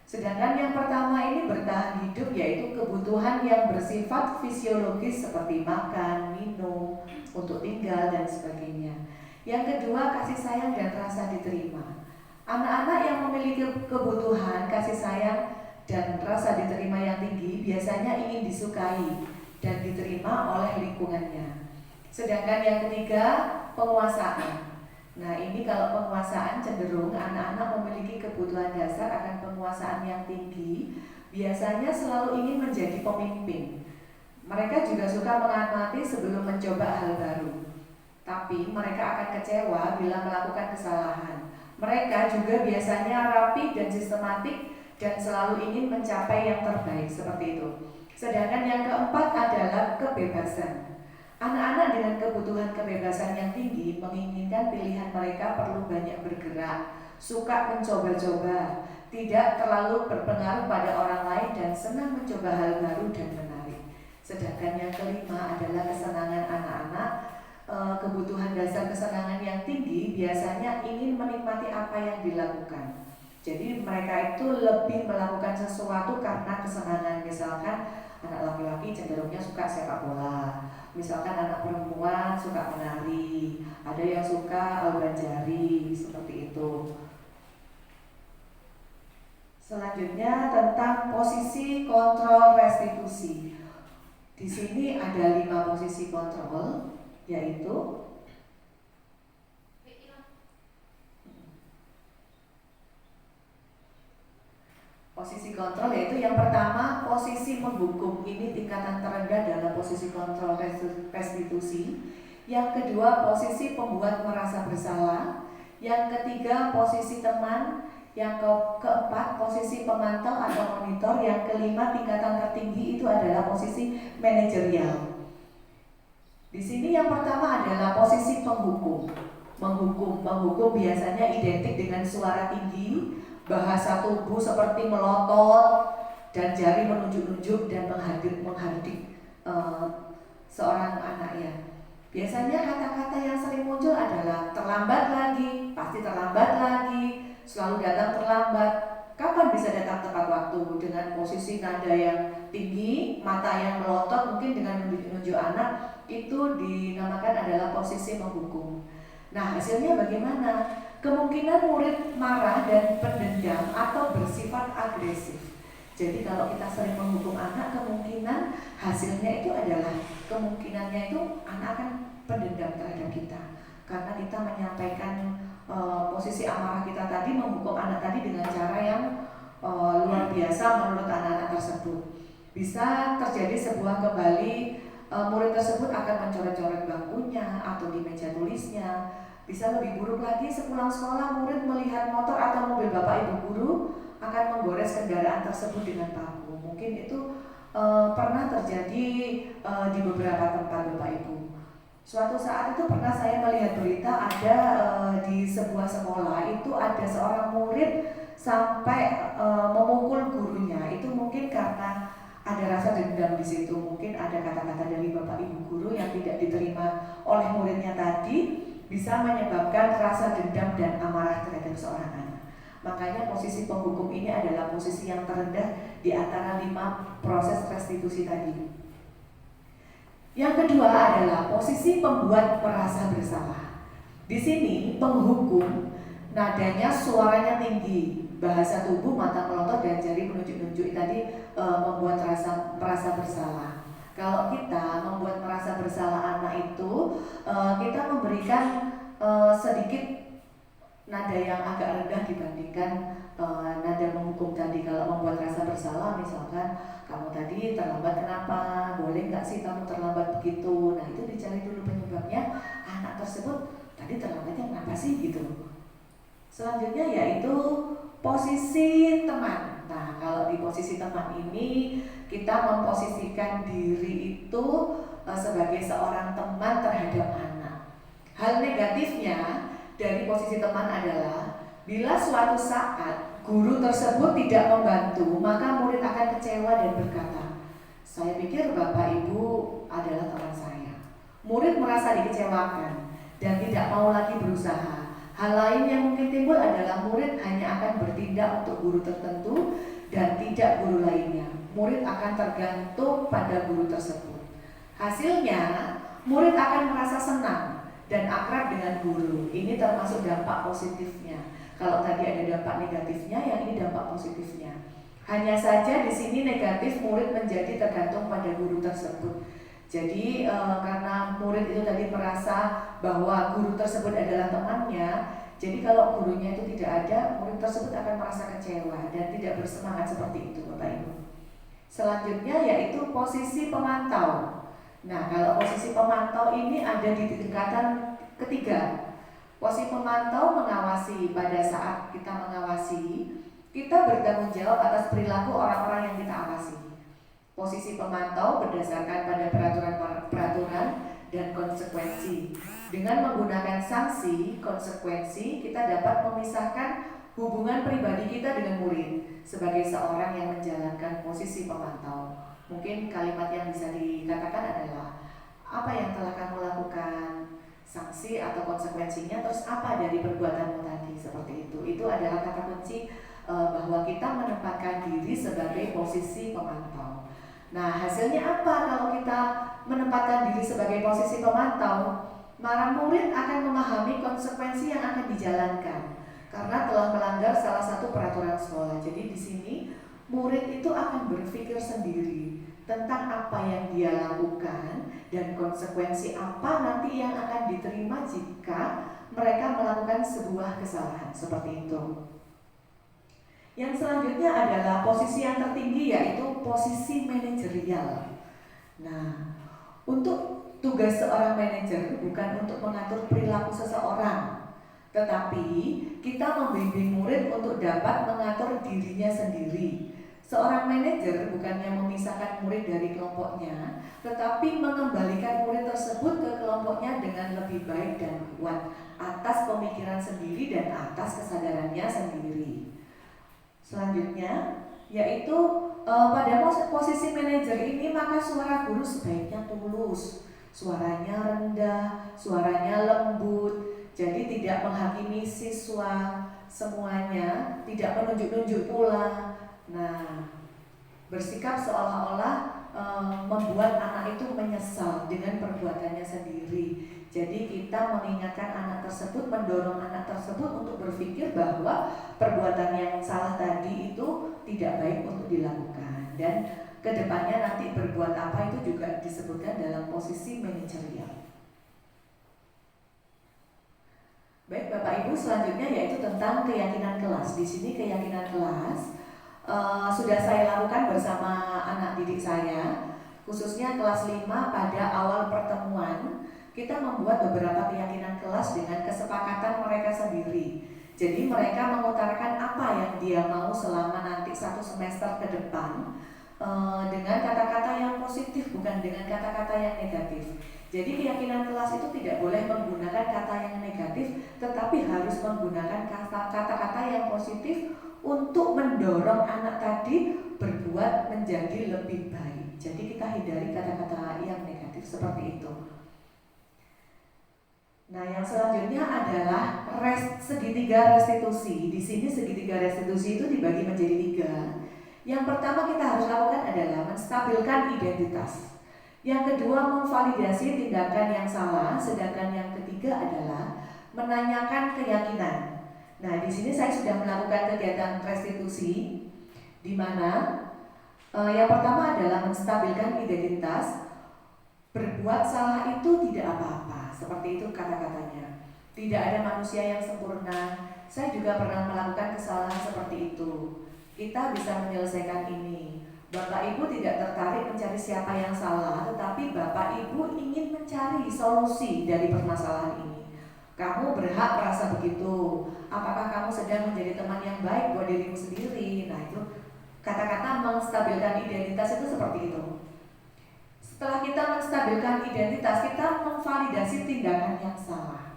Sedangkan yang pertama ini bertahan hidup, yaitu kebutuhan yang bersifat fisiologis seperti makan, minum, untuk tinggal dan sebagainya. Yang kedua, kasih sayang dan rasa diterima. Anak-anak yang memiliki kebutuhan kasih sayang dan rasa diterima yang tinggi biasanya ingin disukai dan diterima oleh lingkungannya. Sedangkan yang ketiga, penguasaan. Nah, ini kalau penguasaan cenderung anak-anak memiliki kebutuhan dasar akan penguasaan yang tinggi, biasanya selalu ingin menjadi pemimpin. Mereka juga suka mengamati sebelum mencoba hal baru. Tapi mereka akan kecewa bila melakukan kesalahan. Mereka juga biasanya rapi dan sistematik dan selalu ingin mencapai yang terbaik, seperti itu. Sedangkan yang keempat adalah kebebasan. Anak-anak dengan kebutuhan kebebasan yang tinggi menginginkan pilihan mereka perlu banyak bergerak, suka mencoba-coba, tidak terlalu berpengaruh pada orang lain dan senang mencoba hal baru dan menarik. Sedangkan yang kelima adalah kesenangan anak-anak. Kebutuhan dasar kesenangan yang tinggi biasanya ingin menikmati apa yang dilakukan. Jadi mereka itu lebih melakukan sesuatu karena kesenangan. Misalkan anak laki-laki cenderungnya suka sepak bola, misalkan anak perempuan suka menari, ada yang suka aluran jari, seperti itu. Selanjutnya tentang posisi kontrol restitusi. Di sini ada 5 posisi kontrol, yaitu posisi kontrol, yaitu yang pertama posisi menghukum. Ini tingkatan terendah dalam posisi kontrol restitusi. Yang kedua posisi pembuat merasa bersalah. Yang ketiga posisi teman. Yang keempat posisi pemantau atau monitor. Yang kelima tingkatan tertinggi itu adalah posisi manajerial. Di sini yang pertama adalah posisi penghukum. Menghukum biasanya identik dengan suara tinggi, bahasa tubuh seperti melotot dan jari menunjuk-nunjuk dan menghardik seorang anak ya. Biasanya kata-kata yang sering muncul adalah terlambat lagi, pasti terlambat lagi, selalu datang terlambat. Kapan bisa datang tepat waktu? Dengan posisi nada yang tinggi, mata yang melotot, mungkin dengan menunjuk anak, itu dinamakan adalah posisi menghukum. Nah, hasilnya bagaimana? Kemungkinan murid marah dan pendendam atau bersifat agresif. Jadi kalau kita sering menghukum anak, kemungkinan hasilnya itu adalah kemungkinannya itu anak akan pendendam terhadap kita. Karena kita menyampaikan posisi amarah kita tadi, menghukum anak tadi dengan cara yang luar biasa menurut anak-anak tersebut. Bisa terjadi sebuah kembali, murid tersebut akan mencoret-coret bangkunya atau di meja tulisnya. Bisa lebih buruk lagi, sepulang sekolah murid melihat motor atau mobil bapak ibu guru akan menggores kendaraan tersebut dengan paku. Mungkin itu pernah terjadi di beberapa tempat bapak ibu. Suatu saat itu pernah saya melihat berita ada di sebuah sekolah itu ada seorang murid sampai memukul gurunya. Itu mungkin karena ada rasa dendam di situ. Mungkin ada kata-kata dari bapak ibu guru yang tidak diterima oleh muridnya tadi, bisa menyebabkan rasa dendam dan amarah terhadap seorang anak. Makanya posisi penghukum ini adalah posisi yang terendah di antara 5 proses restitusi tadi. Yang kedua adalah posisi pembuat merasa bersalah. Di sini penghukum nadanya suaranya tinggi, bahasa tubuh, mata melotot dan jari menunjuk-nunjuk tadi membuat merasa bersalah. Kalau kita membuat merasa bersalah anak itu, kita memberikan sedikit nada yang agak rendah dibandingkan nada menghukum tadi. Kalau membuat rasa bersalah, misalkan kamu tadi terlambat kenapa? Boleh nggak sih kamu terlambat begitu? Nah itu dicari dulu penyebabnya. Anak tersebut tadi terlambatnya kenapa sih gitu. Selanjutnya yaitu posisi teman. Nah kalau di posisi teman ini kita memposisikan diri itu sebagai seorang teman terhadap anak. Hal negatifnya dari posisi teman adalah bila suatu saat guru tersebut tidak membantu, maka murid akan kecewa dan berkata, saya pikir bapak ibu adalah teman saya. Murid merasa dikecewakan dan tidak mau lagi berusaha. Hal lain yang mungkin timbul adalah murid hanya akan bertindak untuk guru tertentu dan tidak guru lainnya. Murid akan tergantung pada guru tersebut. Hasilnya, murid akan merasa senang dan akrab dengan guru. Ini termasuk dampak positifnya. Kalau tadi ada dampak negatifnya, yang ini dampak positifnya. Hanya saja di sini negatif, murid menjadi tergantung pada guru tersebut. Jadi karena murid itu tadi merasa bahwa guru tersebut adalah temannya, jadi kalau gurunya itu tidak ada, murid tersebut akan merasa kecewa dan tidak bersemangat seperti itu, Bapak Ibu. Selanjutnya yaitu posisi pemantau. Nah, kalau posisi pemantau ini ada di tingkatan ketiga. Posisi pemantau mengawasi. Pada saat kita mengawasi, kita bertanggung jawab atas perilaku orang-orang yang kita awasi. Posisi pemantau berdasarkan pada peraturan dan konsekuensi. Dengan menggunakan sanksi, konsekuensi, kita dapat memisahkan hubungan pribadi kita dengan murid sebagai seorang yang menjalankan posisi pemantau. Mungkin kalimat yang bisa dikatakan adalah, apa yang telah kamu lakukan, sanksi atau konsekuensinya, terus apa dari perbuatanmu tadi, seperti itu. Itu adalah kata kunci bahwa kita menempatkan diri sebagai posisi pemantau. Nah, hasilnya apa kalau kita menempatkan diri sebagai posisi pemantau? Para murid akan memahami konsekuensi yang akan dijalankan karena telah melanggar salah satu peraturan sekolah. Jadi di sini murid itu akan berpikir sendiri tentang apa yang dia lakukan dan konsekuensi apa nanti yang akan diterima jika mereka melakukan sebuah kesalahan, seperti itu. Yang selanjutnya adalah posisi yang tertinggi, yaitu posisi manajerial. Nah, untuk tugas seorang manajer bukan untuk mengatur perilaku seseorang, tetapi kita membimbing murid untuk dapat mengatur dirinya sendiri. Seorang manajer bukannya memisahkan murid dari kelompoknya, tetapi mengembalikan murid tersebut ke kelompoknya dengan lebih baik dan kuat atas pemikiran sendiri dan atas kesadarannya sendiri. Selanjutnya, yaitu pada posisi manajer ini maka suara guru sebaiknya tulus, suaranya rendah, suaranya lembut, jadi tidak menghakimi siswa semuanya, tidak menunjuk-nunjuk pula. Nah, bersikap seolah-olah membuat anak itu menyesal dengan perbuatannya sendiri. Jadi kita mengingatkan anak tersebut, mendorong anak tersebut untuk berpikir bahwa perbuatan yang salah tadi itu tidak baik untuk dilakukan, dan kedepannya nanti berbuat apa itu juga disebutkan dalam posisi manajerial. Baik Bapak Ibu, selanjutnya yaitu tentang keyakinan kelas. Di sini keyakinan kelas sudah saya lakukan bersama anak didik saya, khususnya kelas 5 pada awal pertemuan. Kita membuat beberapa keyakinan kelas dengan kesepakatan mereka sendiri. Jadi mereka mengutarakan apa yang dia mau selama nanti 1 semester ke depan dengan kata-kata yang positif, bukan dengan kata-kata yang negatif. Jadi keyakinan kelas itu tidak boleh menggunakan kata yang negatif, tetapi harus menggunakan kata-kata yang positif untuk mendorong anak tadi berbuat menjadi lebih baik. Jadi kita hindari kata-kata yang negatif seperti itu. Nah, yang selanjutnya adalah segitiga restitusi. Di sini segitiga restitusi itu dibagi menjadi 3. Yang pertama kita harus lakukan adalah menstabilkan identitas. Yang kedua memvalidasi tindakan yang salah, sedangkan yang ketiga adalah menanyakan keyakinan. Nah, di sini saya sudah melakukan kegiatan restitusi, di mana yang pertama adalah menstabilkan identitas. Berbuat salah itu tidak apa-apa, seperti itu kata-katanya. Tidak ada manusia yang sempurna. Saya juga pernah melakukan kesalahan seperti itu. Kita bisa menyelesaikan ini. Bapak Ibu tidak tertarik mencari siapa yang salah, tetapi Bapak Ibu ingin mencari solusi dari permasalahan ini. Kamu berhak merasa begitu. Apakah kamu sedang menjadi teman yang baik buat dirimu sendiri? Nah, itu kata-kata menstabilkan identitas itu seperti itu. Setelah kita menstabilkan identitas, kita memvalidasi tindakan yang salah.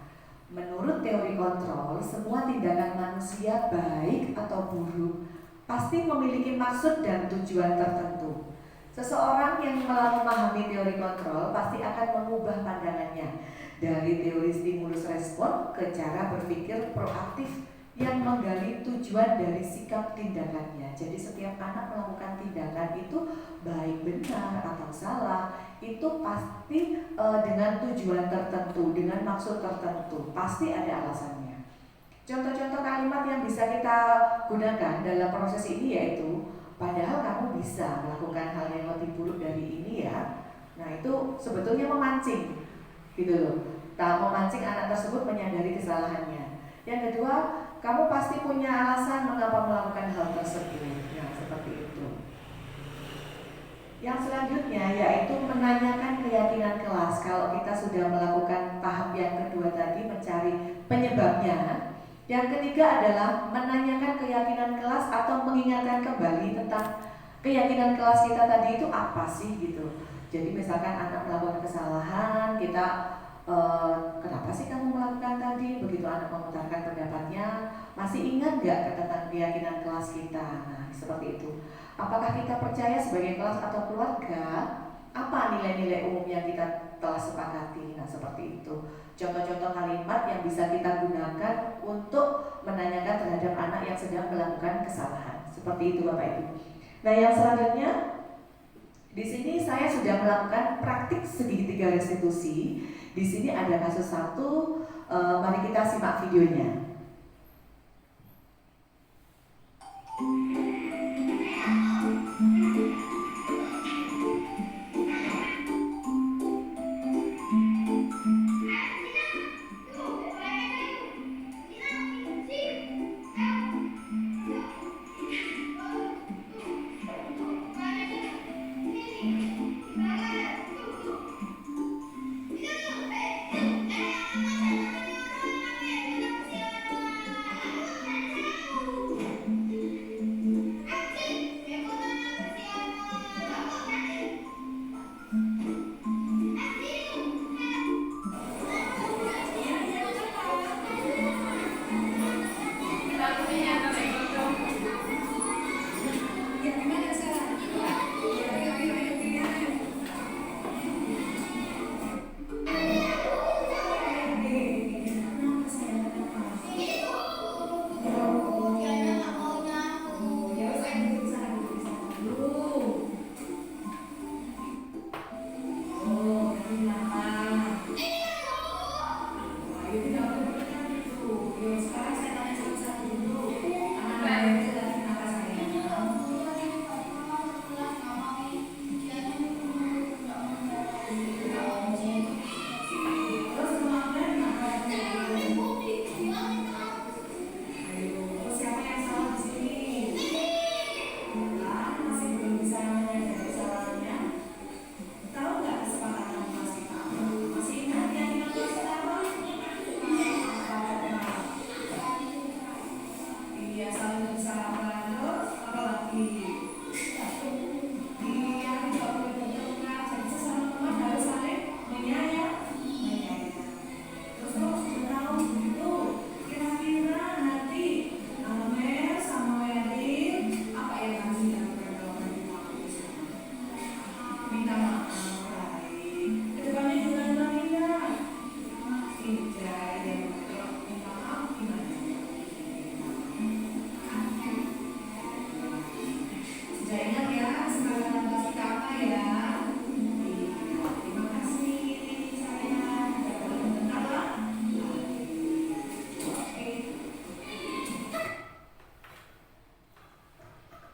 Menurut teori kontrol, semua tindakan manusia baik atau buruk pasti memiliki maksud dan tujuan tertentu. Seseorang yang memahami teori kontrol pasti akan mengubah pandangannya dari teori stimulus respon ke cara berpikir proaktif yang menggali tujuan dari sikap tindakannya. Jadi setiap anak melakukan tindakan itu baik benar atau salah, itu pasti dengan tujuan tertentu, dengan maksud tertentu, pasti ada alasannya. Contoh-contoh kalimat yang bisa kita gunakan dalam proses ini yaitu, padahal kamu bisa melakukan hal yang lebih buruk dari ini ya. Nah, itu sebetulnya memancing, gitu loh. Memancing anak tersebut menyadari kesalahannya. Yang kedua, kamu pasti punya alasan mengapa melakukan hal tersebut. Nah, seperti itu. Yang selanjutnya yaitu menanyakan keyakinan kelas. Kalau kita sudah melakukan tahap yang kedua tadi, mencari penyebabnya. Yang ketiga adalah menanyakan keyakinan kelas atau mengingatkan kembali tentang keyakinan kelas kita tadi itu apa sih gitu. Jadi misalkan anak melakukan kesalahan, kita kenapa sih kamu melakukan tadi? Begitu anak mengutarakan pendapatnya, masih ingat nggak tentang keyakinan kelas kita? Nah, seperti itu. Apakah kita percaya sebagai kelas atau keluarga? Apa nilai-nilai umum yang kita telah sepakati? Nah, seperti itu. Contoh-contoh kalimat yang bisa kita gunakan untuk menanyakan terhadap anak yang sedang melakukan kesalahan. Seperti itu Bapak Ibu. Nah, yang selanjutnya di sini saya sudah melakukan praktik segitiga restitusi. Di sini ada kasus satu, mari kita simak videonya.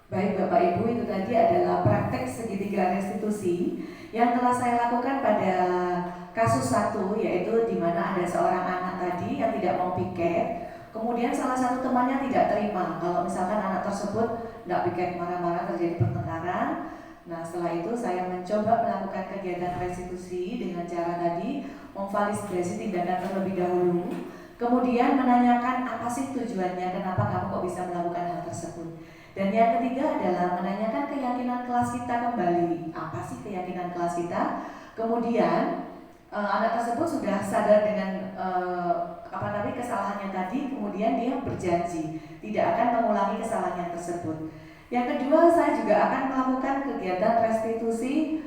Baik Bapak Ibu, itu tadi adalah praktek segitiga restitusi yang telah saya lakukan pada kasus satu, yaitu di mana ada seorang anak tadi yang tidak mau piket, kemudian salah satu temannya tidak terima kalau misalkan anak tersebut tidak piket, marah-marah, terjadi pertengkaran. Nah, setelah itu saya mencoba melakukan kegiatan restitusi dengan cara tadi memvalidasi tindakan terlebih dahulu, kemudian menanyakan apa sih tujuannya, kenapa kamu kok bisa melakukan hal tersebut. Dan yang ketiga adalah menanyakan keyakinan kelas kita kembali. Apa sih keyakinan kelas kita? Kemudian anak tersebut sudah sadar dengan kesalahannya tadi, kemudian dia berjanji tidak akan mengulangi kesalahannya tersebut. Yang kedua, saya juga akan melakukan kegiatan restitusi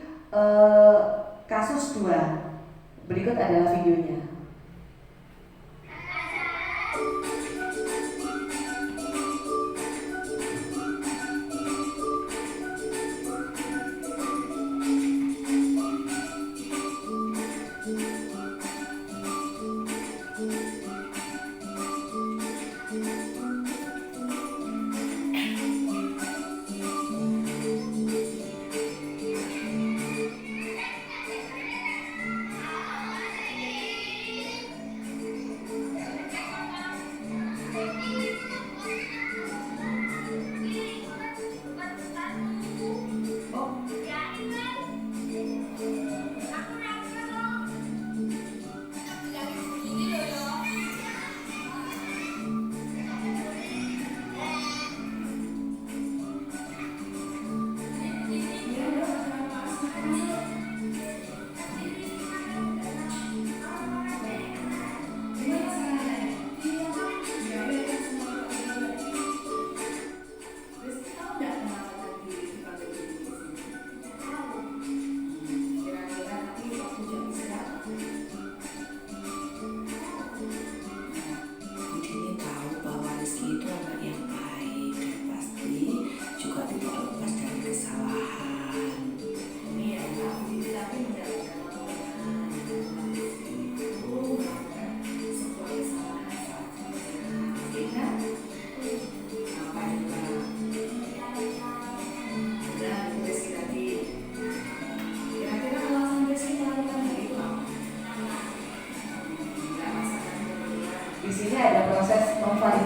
kasus 2. Berikut adalah videonya.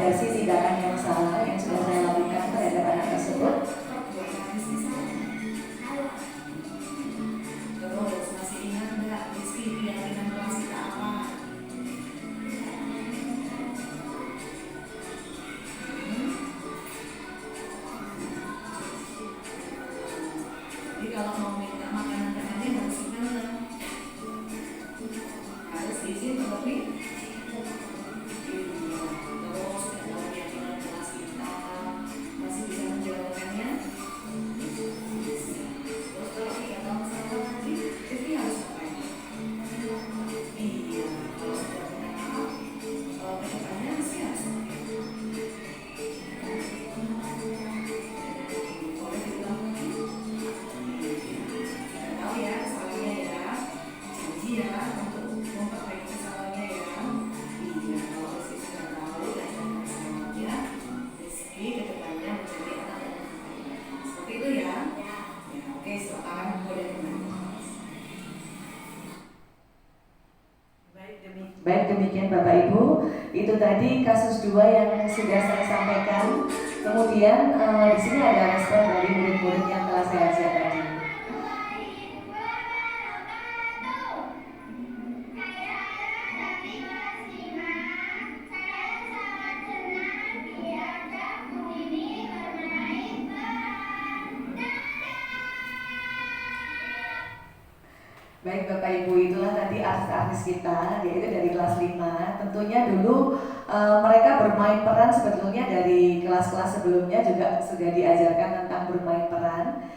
mengapresiasi tindakan yang salah yang sudah saya lakukan terhadap anak tersebut. Terus masih ingat nggak Rizky keyakinan kelas kita apa? Jadi kalau mau minta makanan-makanannya harus gimana? Harus izin terlebih. Terus kalau keyakinan kelas kita masih bisa menjalankannya. Terus kalau tidak tahu masalah lagi, jadi harus ngapain? Iya, kalau sudah kenal, kedepannya sih harus boleh diulang lagi. Tahu ya kesalahannya ya, janji ya untuk memperbaiki kesalahannya ya. Iya, kalau Rizky sudah tahu dan jangan kesalahannya, Rizky kedepannya menjadi anak yang baik. Seperti itu ya. Ya, oke, silakan boleh kembali. Baik, demikian Bapak Ibu, itu tadi kasus 2 yang sudah saya sampaikan. Kemudian di sini ada respon dari murid-murid yang telah saya ajak tadi. Baik Bapak Ibu, itulah tadi artis-artis kita, yaitu dari kelas 5. Tentunya dulu mereka bermain peran sebetulnya dari kelas-kelas sebelumnya juga sudah diajarkan tentang bermain peran.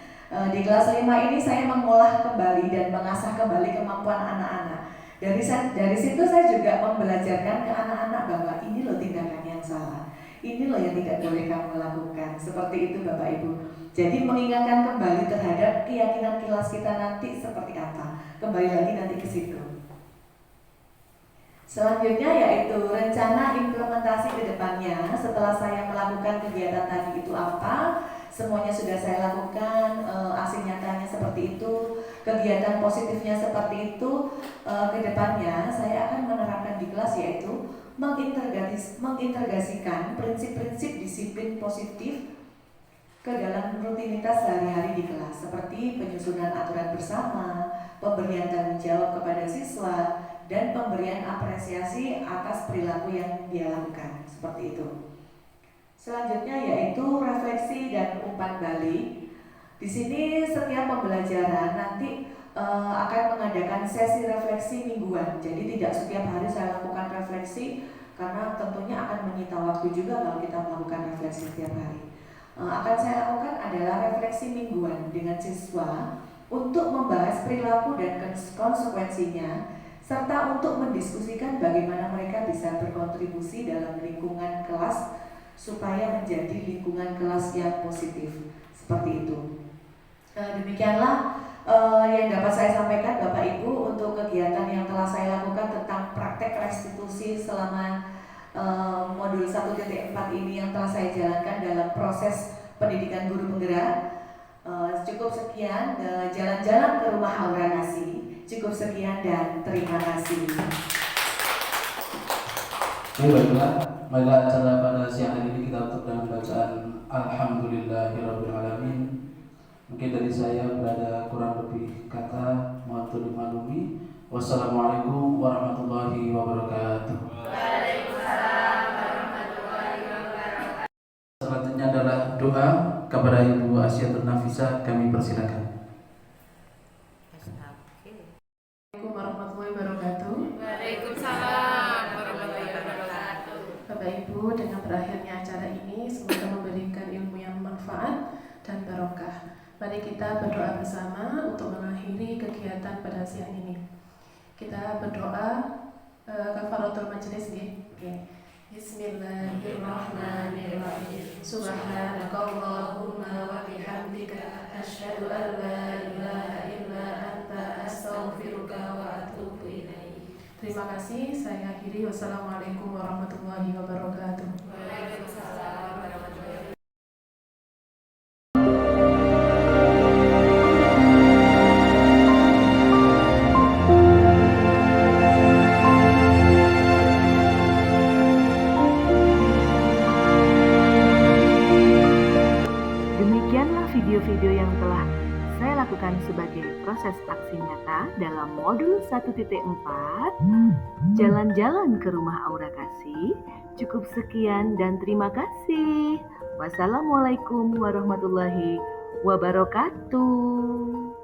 Di kelas 5 ini saya mengolah kembali dan mengasah kembali kemampuan anak-anak. Dari situ saya juga membelajarkan ke anak-anak bahwa ini loh tindakan yang salah. Ini loh yang tidak boleh kamu lakukan. Seperti itu Bapak Ibu. Jadi mengingatkan kembali terhadap keyakinan kelas kita nanti seperti apa. Kembali lagi nanti ke situ. Selanjutnya yaitu rencana implementasi ke depannya. Setelah saya melakukan kegiatan tadi itu apa, semuanya sudah saya lakukan, aksi nyatanya seperti itu, kegiatan positifnya seperti itu. Ke depannya saya akan menerapkan di kelas yaitu mengintegrasikan prinsip-prinsip disiplin positif ke dalam rutinitas sehari-hari di kelas, seperti penyusunan aturan bersama, pemberian tanggung jawab kepada siswa, dan pemberian apresiasi atas perilaku yang dia lakukan, seperti itu. Selanjutnya yaitu refleksi dan umpan balik. Di sini setiap pembelajaran nanti akan mengadakan sesi refleksi mingguan. Jadi tidak setiap hari saya lakukan refleksi, karena tentunya akan menyita waktu juga kalau kita melakukan refleksi setiap hari. Akan saya lakukan adalah refleksi mingguan dengan siswa untuk membahas perilaku dan konsekuensinya, serta untuk mendiskusikan bagaimana mereka bisa berkontribusi dalam lingkungan kelas supaya menjadi lingkungan kelas yang positif. Seperti itu. Demikianlah yang dapat saya sampaikan Bapak Ibu untuk kegiatan yang telah saya lakukan tentang praktek restitusi selama modul 1.4 ini yang telah saya jalankan dalam proses pendidikan guru penggerak. Cukup sekian, jalan-jalan ke rumah Aura Nasi. Cukup sekian dan terima kasih. Baiklah, acara pada siang hari ini kita tutup dengan bacaan Alhamdulillahirrabbilalamin. Mungkin dari saya berada kurang lebih kata, mohon dimaklumi. Wassalamualaikum warahmatullahi wabarakatuh. Waalaikumsalam warahmatullahi wabarakatuh. Selanjutnya adalah doa kepada Ibu Asyiatun Nafisah, kami persilakan. Assalamualaikum warahmatullahi wabarakatuh. Waalaikumsalam warahmatullahi wabarakatuh. Bapak Ibu, dengan berakhirnya acara ini semoga memberikan ilmu yang manfaat dan barokah. Mari kita berdoa bersama untuk mengakhiri kegiatan pada siang ini. Kita berdoa kafaratul majelis nggih. Oke. Bismillahirrahmanirrahim. Subhanakallahumma wa bihamdika asyhadu an la ilaha illa anta astaghfiruka wa atubu ilaik. Terima kasih. Saya akhiri. Wassalamualaikum warahmatullahi wabarakatuh. Waalaikumsalam. sebagai proses aksi nyata dalam modul 1.4 Jalan-jalan ke rumah Aura Kasih. Cukup sekian dan terima kasih. Wassalamualaikum warahmatullahi wabarakatuh.